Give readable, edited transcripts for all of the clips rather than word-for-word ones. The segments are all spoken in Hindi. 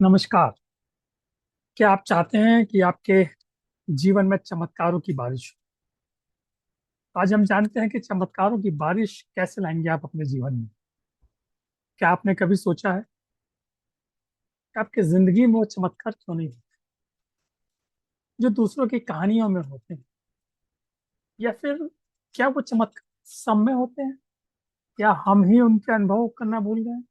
नमस्कार। क्या आप चाहते हैं कि आपके जीवन में चमत्कारों की बारिश हो? आज हम जानते हैं कि चमत्कारों की बारिश कैसे लाएंगे आप अपने जीवन में। क्या आपने कभी सोचा है कि आपकी जिंदगी में वो चमत्कार क्यों नहीं होते जो दूसरों की कहानियों में होते हैं? या फिर क्या वो चमत्कार सब में होते हैं, या हम ही उनके अनुभव करना भूल गए हैं?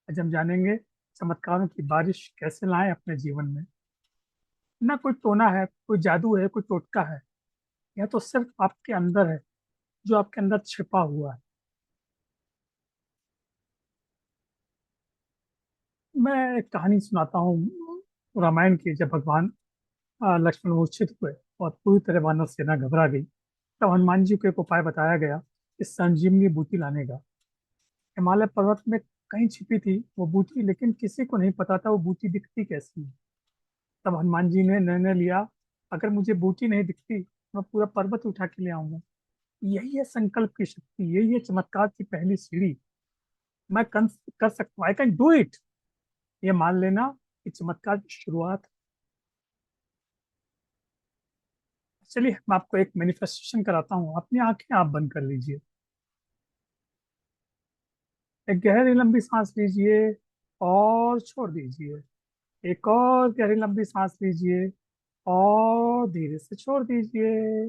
आज हम जानेंगे चमत्कारों की बारिश कैसे लाएं अपने जीवन में। ना कोई टोना है, कोई जादू है, कोई टोटका है। यह तो सिर्फ आपके अंदर है, जो आपके अंदर छिपा हुआ है। मैं एक कहानी सुनाता हूँ रामायण की। जब भगवान लक्ष्मण मूर्छित हुए और पूरी तरह वानर सेना घबरा गई, तब हनुमान जी को एक उपाय बताया गया कि संजीवनी बूटी लाने का। हिमालय पर्वत में कहीं छिपी थी वो बूटी, लेकिन किसी को नहीं पता था वो बूटी दिखती कैसी है। तब हनुमान जी ने निर्णय लिया, अगर मुझे बूटी नहीं दिखती मैं पूरा पर्वत उठा के ले आऊंगा। यही है संकल्प की शक्ति, यही है चमत्कार की पहली सीढ़ी। मैं कर सकता हूँ, आई कैन डू इट। ये मान लेना कि चमत्कार की शुरुआत। चलिए मैं आपको एक मैनिफेस्टेशन कराता हूँ। अपनी आंखें आप बंद कर लीजिए। एक गहरी लंबी सांस लीजिए और छोड़ दीजिए। एक और गहरी लंबी सांस लीजिए और धीरे से छोड़ दीजिए।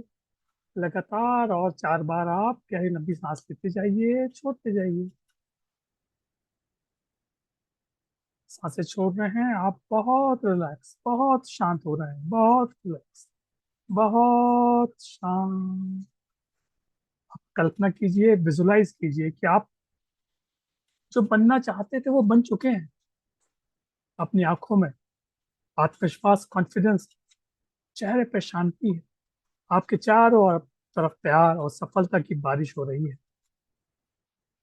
लगातार और 4 बार आप गहरी लंबी सांस लेते जाइए, छोड़ते जाइए। सांसें छोड़ रहे हैं आप, बहुत रिलैक्स, बहुत शांत हो रहे हैं, बहुत रिलैक्स, बहुत शांत। कल्पना कीजिए, विजुलाइज कीजिए कि आप जो बनना चाहते थे वो बन चुके हैं। अपनी आंखों में आत्मविश्वास, कॉन्फिडेंस, चेहरे पे शांति है। आपके चारों ओर तरफ प्यार और सफलता की बारिश हो रही है।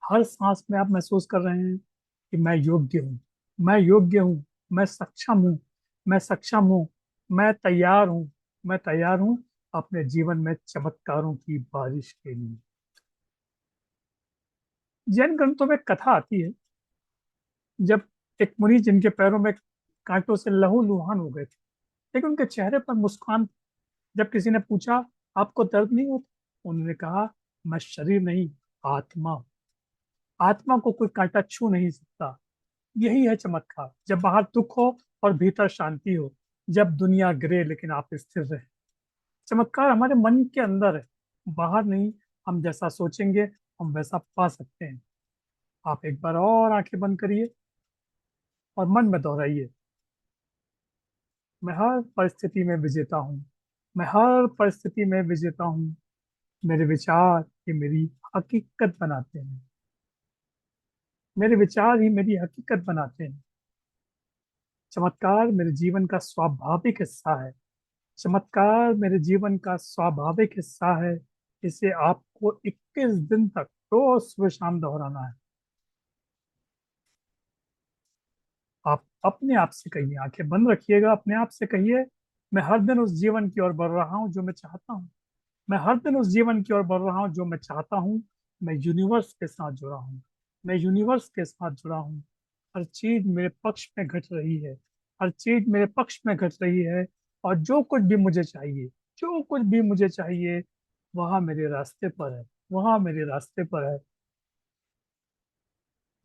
हर सांस में आप महसूस कर रहे हैं कि मैं योग्य हूँ, मैं योग्य हूँ, मैं सक्षम हूँ, मैं सक्षम हूँ, मैं तैयार हूँ, मैं तैयार हूँ अपने जीवन में चमत्कारों की बारिश के लिए। जैन ग्रंथों में कथा आती है, जब एक मुनि जिनके पैरों में कांटों से लहूलुहान हो गए थे, लेकिन उनके चेहरे पर मुस्कान। जब किसी ने पूछा, आपको दर्द नहीं होता? उन्होंने कहा, मैं शरीर नहीं, आत्मा हूं। आत्मा को कोई कांटा छू नहीं सकता। यही है चमत्कार, जब बाहर दुख हो और भीतर शांति हो। जब दुनिया गिरे लेकिन आप स्थिर रहे। चमत्कार हमारे मन के अंदर है, बाहर नहीं। हम जैसा सोचेंगे हम वैसा पा सकते हैं। आप एक बार और आंखें बंद करिए और मन में दोहराइए, मैं हर परिस्थिति में विजेता हूँ, मैं हर परिस्थिति में विजेता हूँ। मेरे विचार ही मेरी हकीकत बनाते हैं, मेरे विचार ही मेरी हकीकत बनाते हैं। चमत्कार मेरे जीवन का स्वाभाविक हिस्सा है। चमत्कार मेरे जीवन का स्वाभाविक हिस्सा है। इसे आपको 21 दिन तक रोज सुबह शाम दोहराना है। आप अपने आप से कहिए, आंखें बंद रखिएगा, अपने आप से कहिए, मैं हर दिन उस जीवन की ओर बढ़ रहा हूँ जो मैं चाहता हूँ। मैं हर दिन उस जीवन की ओर बढ़ रहा हूँ जो मैं चाहता हूँ। मैं यूनिवर्स के साथ जुड़ा हूँ, मैं यूनिवर्स के साथ जुड़ा हूँ। हर चीज मेरे पक्ष में घट रही है, हर चीज मेरे पक्ष में घट रही है। और जो कुछ भी मुझे चाहिए, जो कुछ भी मुझे चाहिए, वहाँ मेरे रास्ते पर है, वहाँ मेरे रास्ते पर है।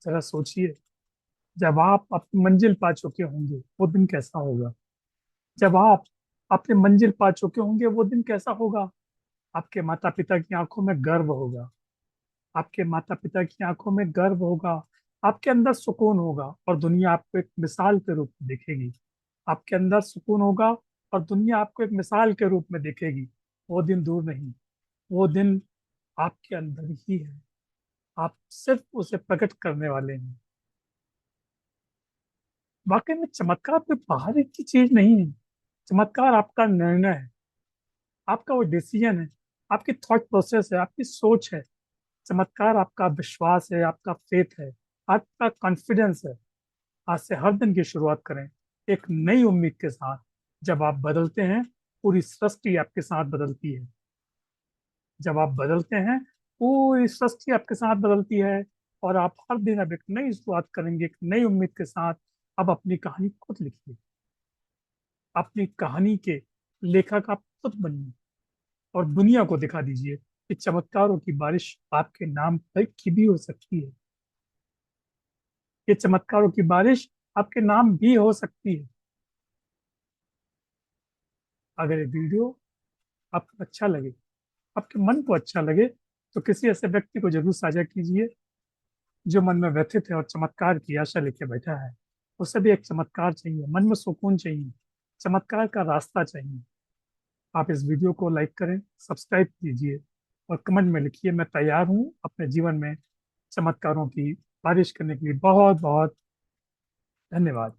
जरा सोचिए, जब आप अपनी मंजिल पा चुके होंगे वो दिन कैसा होगा? जब आप अपनी मंजिल पा चुके होंगे वो दिन कैसा होगा? आपके माता पिता की आंखों में गर्व होगा, आपके माता पिता की आंखों में गर्व होगा। आपके अंदर सुकून होगा और दुनिया आपको एक मिसाल के रूप में देखेगी। आपके अंदर सुकून होगा और दुनिया आपको एक मिसाल के रूप में देखेगी। वो दिन दूर नहीं, वो दिन आपके अंदर ही है। आप सिर्फ उसे प्रकट करने वाले हैं। वाकई में चमत्कार कोई बाहर की चीज नहीं है। चमत्कार आपका निर्णय है, आपका वो डिसीजन है, आपकी थॉट प्रोसेस है, आपकी सोच है। चमत्कार आपका विश्वास है, आपका फेथ है, आपका कॉन्फिडेंस है। आज से हर दिन की शुरुआत करें एक नई उम्मीद के साथ। जब आप बदलते हैं, पूरी सृष्टि आपके साथ बदलती है। जब आप बदलते हैं, पूरी सृष्टि आपके साथ बदलती है। और आप हर दिन अब एक नई शुरुआत करेंगे, एक नई उम्मीद के साथ। अब अपनी कहानी खुद लिखिए। अपनी कहानी के लेखक आप खुद बनिए और दुनिया को दिखा दीजिए कि चमत्कारों की बारिश आपके नाम पर की भी हो सकती है। ये चमत्कारों की बारिश आपके नाम भी हो सकती है। अगर ये वीडियो आपको अच्छा लगे, आपके मन को अच्छा लगे, तो किसी ऐसे व्यक्ति को जरूर साझा कीजिए जो मन में व्यथित है और चमत्कार की आशा लेके बैठा है। उसे भी एक चमत्कार चाहिए, मन में सुकून चाहिए, चमत्कार का रास्ता चाहिए। आप इस वीडियो को लाइक करें, सब्सक्राइब कीजिए और कमेंट में लिखिए, मैं तैयार हूँ अपने जीवन में चमत्कारों की बारिश करने के लिए। बहुत बहुत धन्यवाद।